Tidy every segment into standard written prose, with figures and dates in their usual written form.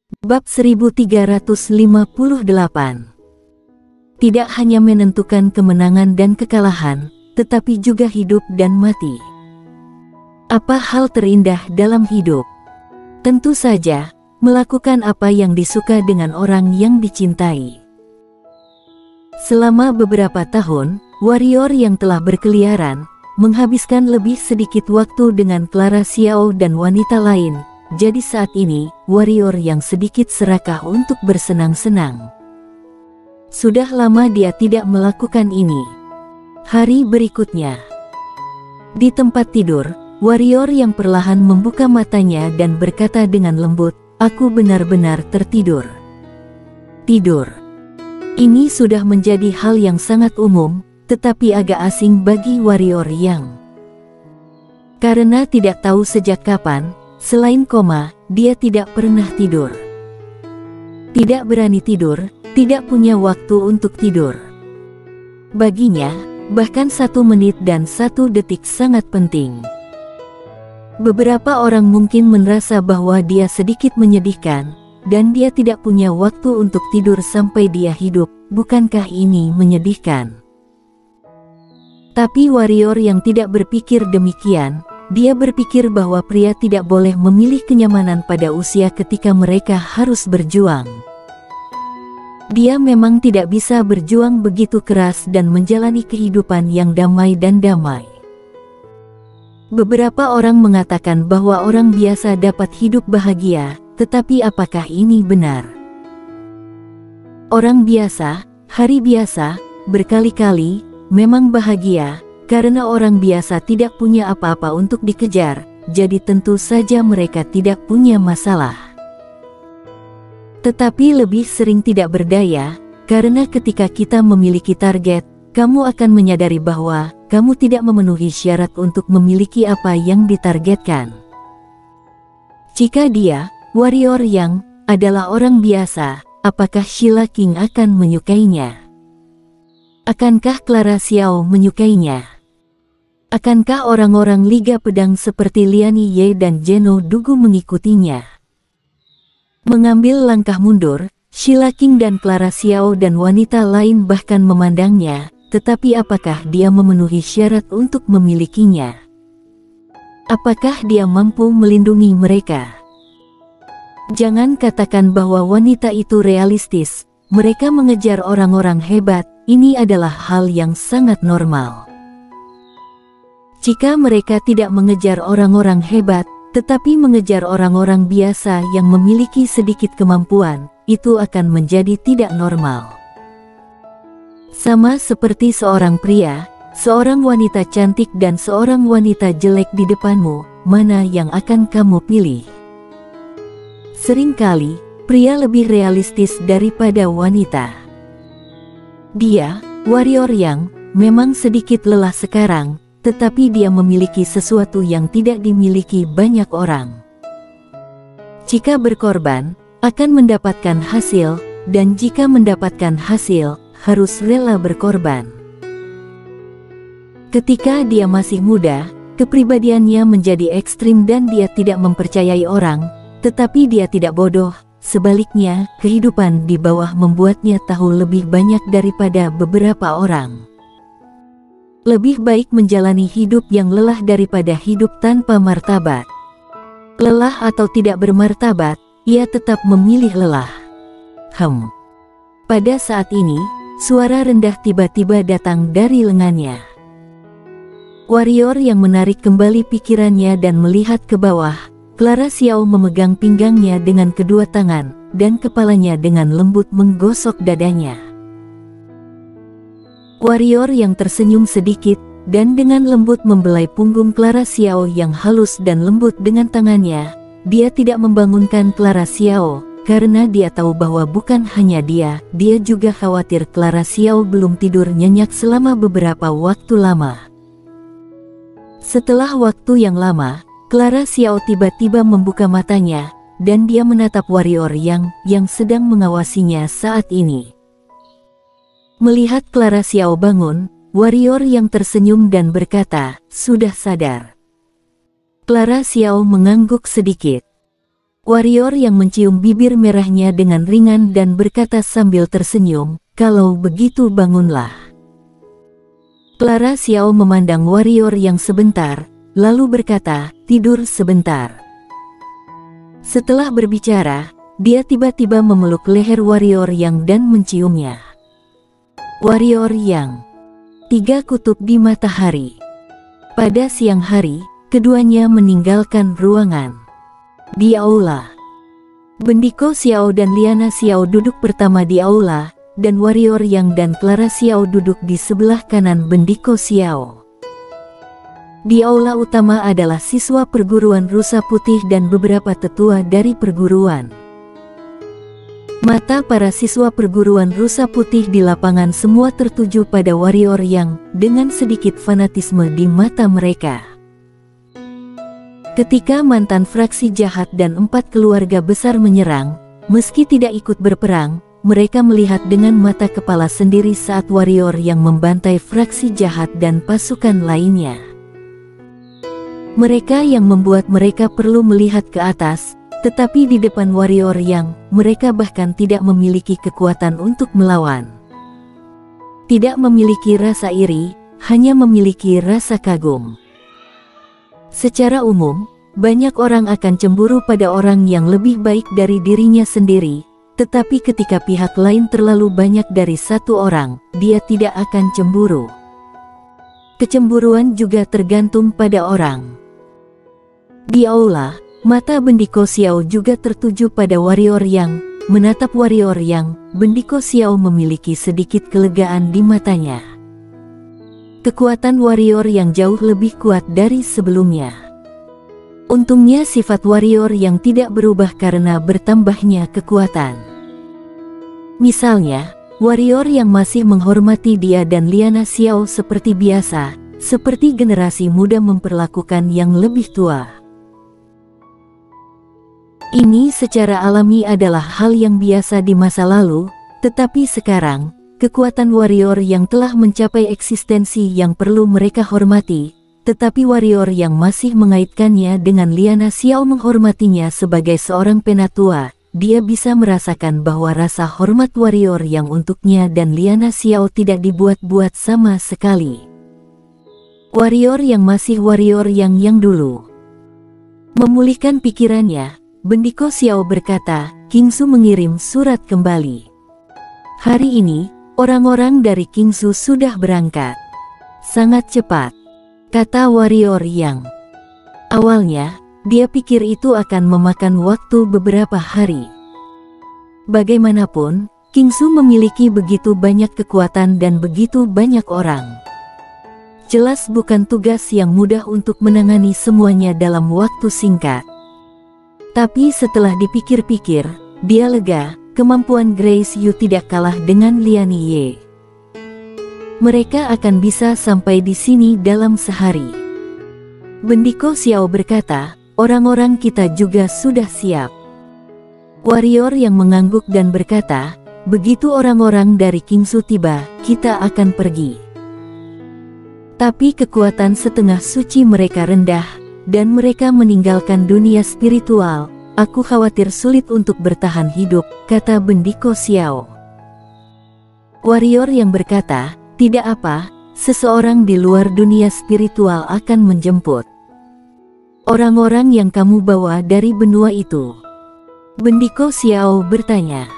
Bab 1358. Tidak hanya menentukan kemenangan dan kekalahan, tetapi juga hidup dan mati. Apa hal terindah dalam hidup? Tentu saja, melakukan apa yang disuka dengan orang yang dicintai. Selama beberapa tahun, warrior yang telah berkeliaran, menghabiskan lebih sedikit waktu dengan Clara Xiao dan wanita lain. Jadi saat ini, warrior yang sedikit serakah untuk bersenang-senang. Sudah lama dia tidak melakukan ini. Hari berikutnya, di tempat tidur, warrior yang perlahan membuka matanya dan berkata dengan lembut, "Aku benar-benar tertidur." Tidur. Ini sudah menjadi hal yang sangat umum, tetapi agak asing bagi warrior yang karena tidak tahu sejak kapan. Selain koma, dia tidak pernah tidur. Tidak berani tidur, tidak punya waktu untuk tidur. Baginya, bahkan 1 menit dan 1 detik sangat penting. Beberapa orang mungkin merasa bahwa dia sedikit menyedihkan, dan dia tidak punya waktu untuk tidur sampai dia hidup. Bukankah ini menyedihkan? Tapi warrior yang tidak berpikir demikian. Dia berpikir bahwa pria tidak boleh memilih kenyamanan pada usia ketika mereka harus berjuang. Dia memang tidak bisa berjuang begitu keras dan menjalani kehidupan yang damai dan damai. Beberapa orang mengatakan bahwa orang biasa dapat hidup bahagia, tetapi apakah ini benar? Orang biasa, hari biasa, berkali-kali, memang bahagia, karena orang biasa tidak punya apa-apa untuk dikejar, jadi tentu saja mereka tidak punya masalah. Tetapi lebih sering tidak berdaya, karena ketika kita memiliki target, kamu akan menyadari bahwa kamu tidak memenuhi syarat untuk memiliki apa yang ditargetkan. Jika dia, warrior yang, adalah orang biasa, apakah Sheila King akan menyukainya? Akankah Clara Xiao menyukainya? Akankah orang-orang Liga Pedang seperti Lian Ye dan Zheno Dugu mengikutinya? Mengambil langkah mundur, Sheila King dan Clara Xiao dan wanita lain bahkan memandangnya, tetapi apakah dia memenuhi syarat untuk memilikinya? Apakah dia mampu melindungi mereka? Jangan katakan bahwa wanita itu realistis, mereka mengejar orang-orang hebat, ini adalah hal yang sangat normal. Jika mereka tidak mengejar orang-orang hebat, tetapi mengejar orang-orang biasa yang memiliki sedikit kemampuan, itu akan menjadi tidak normal. Sama seperti seorang pria, seorang wanita cantik dan seorang wanita jelek di depanmu, mana yang akan kamu pilih? Seringkali, pria lebih realistis daripada wanita. Dia, warrior yang, memang sedikit lelah sekarang, tetapi dia memiliki sesuatu yang tidak dimiliki banyak orang. Jika berkorban, akan mendapatkan hasil, dan jika mendapatkan hasil, harus rela berkorban. Ketika dia masih muda, kepribadiannya menjadi ekstrim dan dia tidak mempercayai orang, tetapi dia tidak bodoh. Sebaliknya, kehidupan di bawah membuatnya tahu lebih banyak daripada beberapa orang. Lebih baik menjalani hidup yang lelah daripada hidup tanpa martabat. Lelah atau tidak bermartabat, ia tetap memilih lelah. Pada saat ini, suara rendah tiba-tiba datang dari lengannya. Warrior yang menarik kembali pikirannya dan melihat ke bawah, Clara Xiao memegang pinggangnya dengan kedua tangan, dan kepalanya dengan lembut menggosok dadanya. Warrior yang tersenyum sedikit, dan dengan lembut membelai punggung Clara Xiao yang halus dan lembut dengan tangannya. Dia tidak membangunkan Clara Xiao, karena dia tahu bahwa bukan hanya dia juga khawatir Clara Xiao belum tidur nyenyak selama beberapa waktu lama. Setelah waktu yang lama, Clara Xiao tiba-tiba membuka matanya, dan dia menatap warrior yang sedang mengawasinya saat ini. Melihat Clara Xiao bangun, warrior yang tersenyum dan berkata, "Sudah sadar?" Clara Xiao mengangguk sedikit. Warrior yang mencium bibir merahnya dengan ringan dan berkata sambil tersenyum, "Kalau begitu bangunlah." Clara Xiao memandang warrior yang sebentar, lalu berkata, "Tidur sebentar." Setelah berbicara, dia tiba-tiba memeluk leher warrior yang dan menciumnya. Warrior yang 3 kutub di matahari. Pada siang hari, keduanya meninggalkan ruangan. Di aula, Bendiko Xiao dan Liana Xiao duduk pertama di aula, dan warrior yang dan Clara Xiao duduk di sebelah kanan Bendiko Xiao. Di aula utama adalah siswa perguruan Rusa Putih dan beberapa tetua dari perguruan. Mata para siswa perguruan Rusa Putih di lapangan semua tertuju pada warrior yang dengan sedikit fanatisme di mata mereka. Ketika mantan fraksi jahat dan 4 keluarga besar menyerang, meski tidak ikut berperang, mereka melihat dengan mata kepala sendiri saat warrior yang membantai fraksi jahat dan pasukan lainnya. Mereka yang membuat mereka perlu melihat ke atas, tetapi di depan warrior yang mereka bahkan tidak memiliki kekuatan untuk melawan. Tidak memiliki rasa iri, hanya memiliki rasa kagum. Secara umum, banyak orang akan cemburu pada orang yang lebih baik dari dirinya sendiri, tetapi ketika pihak lain terlalu banyak dari satu orang, dia tidak akan cemburu. Kecemburuan juga tergantung pada orang. Di aula, mata Bendiko Xiao juga tertuju pada warrior yang menatap warrior yang Bendiko Xiao memiliki sedikit kelegaan di matanya. Kekuatan warrior yang jauh lebih kuat dari sebelumnya. Untungnya sifat warrior yang tidak berubah karena bertambahnya kekuatan. Misalnya, warrior yang masih menghormati dia dan Liana Xiao seperti biasa, seperti generasi muda memperlakukan yang lebih tua. Ini secara alami adalah hal yang biasa di masa lalu, tetapi sekarang, kekuatan warrior yang telah mencapai eksistensi yang perlu mereka hormati, tetapi warrior yang masih mengaitkannya dengan Liana Xiao menghormatinya sebagai seorang penatua, dia bisa merasakan bahwa rasa hormat warrior yang untuknya dan Liana Xiao tidak dibuat-buat sama sekali. Warrior yang masih warrior yang dulu. Memulihkan pikirannya, Bendiko Xiao berkata, "Kingsu mengirim surat kembali. Hari ini, orang-orang dari Kingsu sudah berangkat. Sangat cepat," kata warrior yang. Awalnya, dia pikir itu akan memakan waktu beberapa hari. Bagaimanapun, Kingsu memiliki begitu banyak kekuatan dan begitu banyak orang. Jelas bukan tugas yang mudah untuk menangani semuanya dalam waktu singkat. Tapi setelah dipikir-pikir, dia lega, kemampuan Grace Yu tidak kalah dengan Lian Ye. Mereka akan bisa sampai di sini dalam sehari. Bendiko Xiao berkata, "Orang-orang kita juga sudah siap." Warrior yang mengangguk dan berkata, "Begitu orang-orang dari Kingsu tiba, kita akan pergi." Tapi kekuatan setengah suci mereka rendah, dan mereka meninggalkan dunia spiritual. "Aku khawatir sulit untuk bertahan hidup," kata Bendiko Xiao. Warrior yang berkata, "Tidak apa, seseorang di luar dunia spiritual akan menjemput orang-orang yang kamu bawa dari benua itu." Bendiko Xiao bertanya.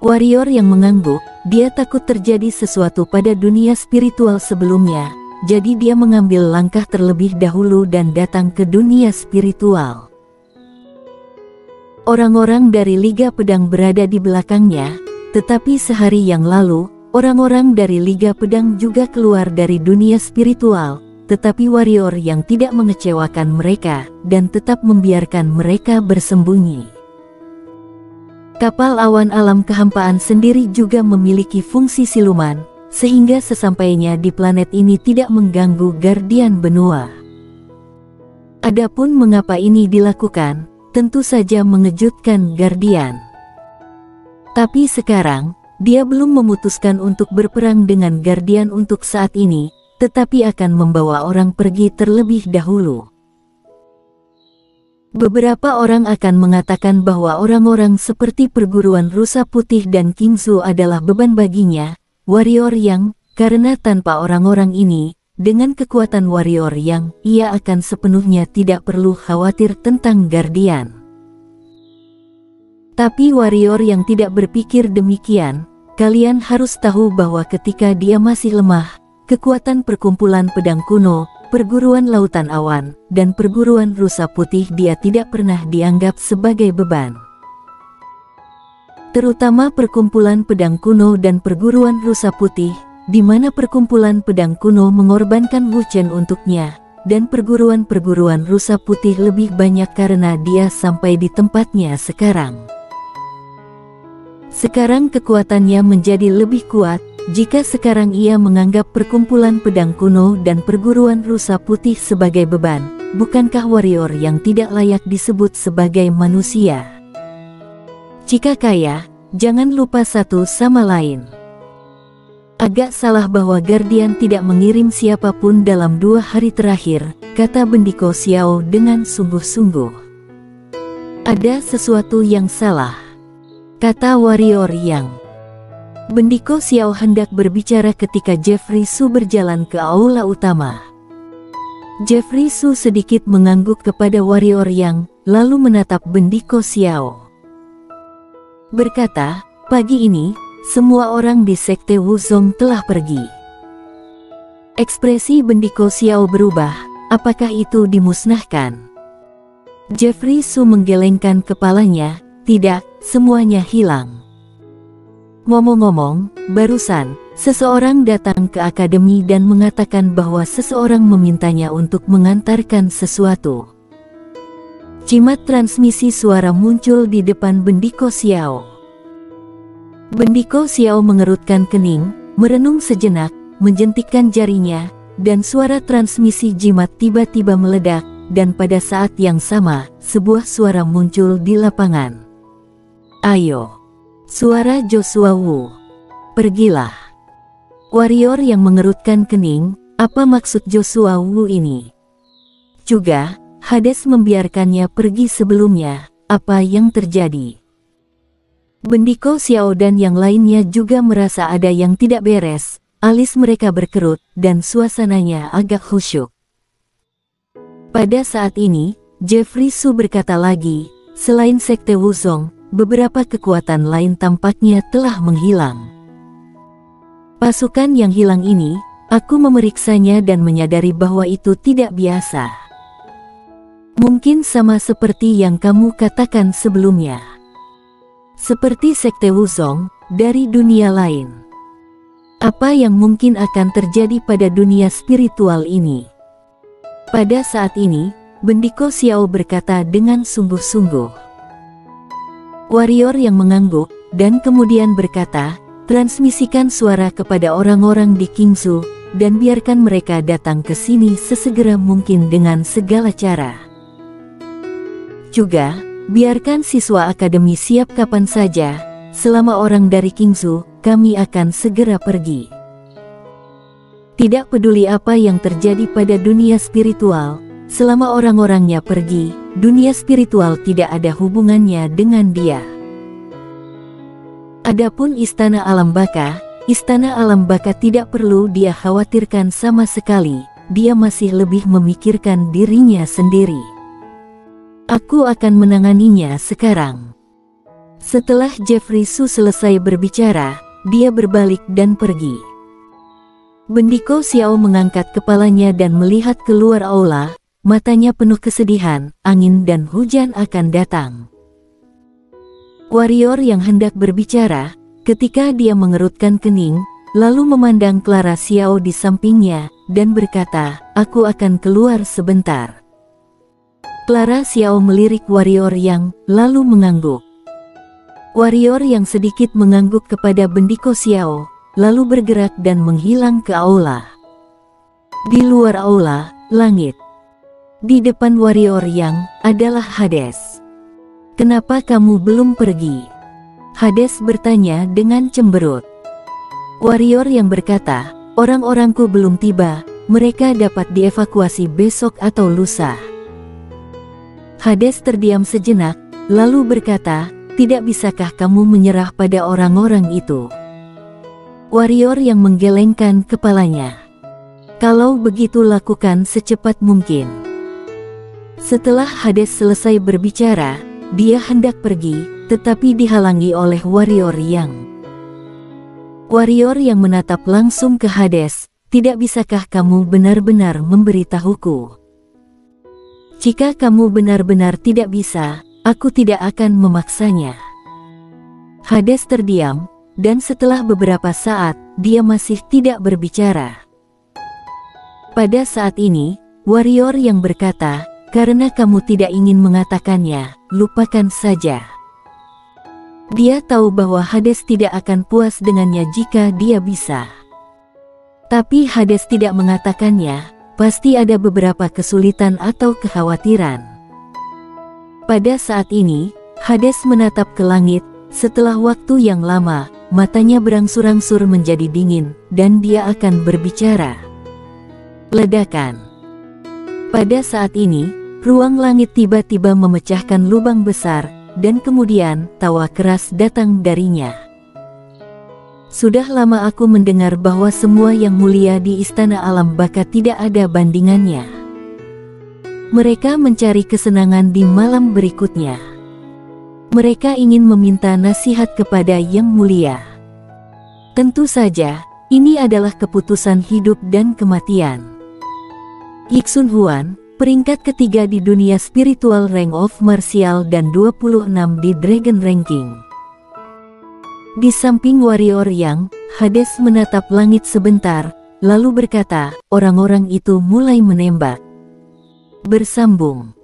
Warrior yang mengangguk, dia takut terjadi sesuatu pada dunia spiritual sebelumnya, jadi dia mengambil langkah terlebih dahulu dan datang ke dunia spiritual. Orang-orang dari Liga Pedang berada di belakangnya, tetapi sehari yang lalu, orang-orang dari Liga Pedang juga keluar dari dunia spiritual, tetapi warrior yang tidak mengecewakan mereka, dan tetap membiarkan mereka bersembunyi. Kapal awan alam kehampaan sendiri juga memiliki fungsi siluman, sehingga sesampainya di planet ini tidak mengganggu Guardian benua. Adapun mengapa ini dilakukan, tentu saja mengejutkan Guardian. Tapi sekarang, dia belum memutuskan untuk berperang dengan Guardian untuk saat ini, tetapi akan membawa orang pergi terlebih dahulu. Beberapa orang akan mengatakan bahwa orang-orang seperti perguruan rusa putih dan Kingzu adalah beban baginya, warrior yang, karena tanpa orang-orang ini, dengan kekuatan warrior yang, ia akan sepenuhnya tidak perlu khawatir tentang Guardian. Tapi warrior yang tidak berpikir demikian, kalian harus tahu bahwa ketika dia masih lemah, kekuatan perkumpulan pedang kuno, perguruan lautan awan, dan perguruan rusa putih dia tidak pernah dianggap sebagai beban. Terutama perkumpulan pedang kuno dan perguruan rusa putih, di mana perkumpulan pedang kuno mengorbankan Wu Chen untuknya, dan perguruan-perguruan rusa putih lebih banyak karena dia sampai di tempatnya sekarang. Sekarang kekuatannya menjadi lebih kuat, jika sekarang ia menganggap perkumpulan pedang kuno dan perguruan rusa putih sebagai beban, bukankah warrior yang tidak layak disebut sebagai manusia? Jika kaya, jangan lupa satu sama lain. Agak salah bahwa Guardian tidak mengirim siapapun dalam 2 hari terakhir, kata Bendiko Xiao dengan sungguh-sungguh. Ada sesuatu yang salah, kata warrior yang. Bendiko Xiao hendak berbicara ketika Jeffrey Su berjalan ke aula utama. Jeffrey Su sedikit mengangguk kepada warrior yang, lalu menatap Bendiko Xiao. Berkata, pagi ini, semua orang di Sekte Wuzong telah pergi. Ekspresi Bendiko Xiao berubah, apakah itu dimusnahkan? Jeffrey Su menggelengkan kepalanya, tidak, semuanya hilang. Ngomong-ngomong, barusan, seseorang datang ke akademi dan mengatakan bahwa seseorang memintanya untuk mengantarkan sesuatu. Jimat transmisi suara muncul di depan Bendiko Xiao. Bendiko Xiao mengerutkan kening, merenung sejenak, menjentikkan jarinya, dan suara transmisi jimat tiba-tiba meledak, dan pada saat yang sama, sebuah suara muncul di lapangan. Ayo. Suara Joshua Wu. Pergilah. Warrior yang mengerutkan kening, apa maksud Joshua Wu ini? Juga, Hades membiarkannya pergi sebelumnya, apa yang terjadi? Bendiko Xiao dan yang lainnya juga merasa ada yang tidak beres, alis mereka berkerut, dan suasananya agak khusyuk. Pada saat ini, Jeffrey Su berkata lagi, selain Sekte Wuzong, beberapa kekuatan lain tampaknya telah menghilang. Pasukan yang hilang ini, aku memeriksanya dan menyadari bahwa itu tidak biasa. Mungkin sama seperti yang kamu katakan sebelumnya. Seperti Sekte Wuzong, dari dunia lain. Apa yang mungkin akan terjadi pada dunia spiritual ini? Pada saat ini, Bendiko Xiao berkata dengan sungguh-sungguh. Warrior yang mengangguk, dan kemudian berkata, transmisikan suara kepada orang-orang di Kingzu, dan biarkan mereka datang ke sini sesegera mungkin dengan segala cara. Juga, biarkan siswa akademi siap kapan saja, selama orang dari Kingzu, kami akan segera pergi. Tidak peduli apa yang terjadi pada dunia spiritual, selama orang-orangnya pergi, dunia spiritual tidak ada hubungannya dengan dia. Adapun Istana Alam Baka tidak perlu dia khawatirkan sama sekali, dia masih lebih memikirkan dirinya sendiri. Aku akan menanganinya sekarang. Setelah Jeffrey Su selesai berbicara, dia berbalik dan pergi. Bendiko Xiao mengangkat kepalanya dan melihat keluar aula, matanya penuh kesedihan, angin dan hujan akan datang. Warrior yang hendak berbicara, ketika dia mengerutkan kening, lalu memandang Clara Xiao di sampingnya, dan berkata, aku akan keluar sebentar. Clara Xiao melirik warrior yang, lalu mengangguk. Warrior yang sedikit mengangguk kepada Bendiko Xiao, lalu bergerak dan menghilang ke aula. Di luar aula, langit. Di depan warrior yang, adalah Hades. Kenapa kamu belum pergi? Hades bertanya dengan cemberut. Warrior yang berkata, orang-orangku belum tiba, mereka dapat dievakuasi besok atau lusa. Hades terdiam sejenak, lalu berkata, "Tidak bisakah kamu menyerah pada orang-orang itu?" Warrior yang menggelengkan kepalanya. "Kalau begitu lakukan secepat mungkin." Setelah Hades selesai berbicara, dia hendak pergi, tetapi dihalangi oleh warrior yang menatap langsung ke Hades. "Tidak bisakah kamu benar-benar memberitahuku? Jika kamu benar-benar tidak bisa, aku tidak akan memaksanya." Hades terdiam, dan setelah beberapa saat, dia masih tidak berbicara. Pada saat ini, warrior yang berkata, "Karena kamu tidak ingin mengatakannya, lupakan saja." Dia tahu bahwa Hades tidak akan puas dengannya jika dia bisa. Tapi Hades tidak mengatakannya, pasti ada beberapa kesulitan atau kekhawatiran. Pada saat ini, Hades menatap ke langit. Setelah waktu yang lama, matanya berangsur-angsur menjadi dingin, dan dia akan berbicara. Ledakan. Pada saat ini, ruang langit tiba-tiba memecahkan lubang besar, dan kemudian tawa keras datang darinya. "Sudah lama aku mendengar bahwa semua yang mulia di istana alam baka tidak ada bandingannya. Mereka mencari kesenangan di malam berikutnya. Mereka ingin meminta nasihat kepada yang mulia. Tentu saja, ini adalah keputusan hidup dan kematian." Yixun Huan, peringkat ketiga di dunia spiritual rank of martial dan 26 di Dragon Ranking. Di samping warrior yang, Hades menatap langit sebentar, lalu berkata, "Orang-orang itu mulai menembak." Bersambung.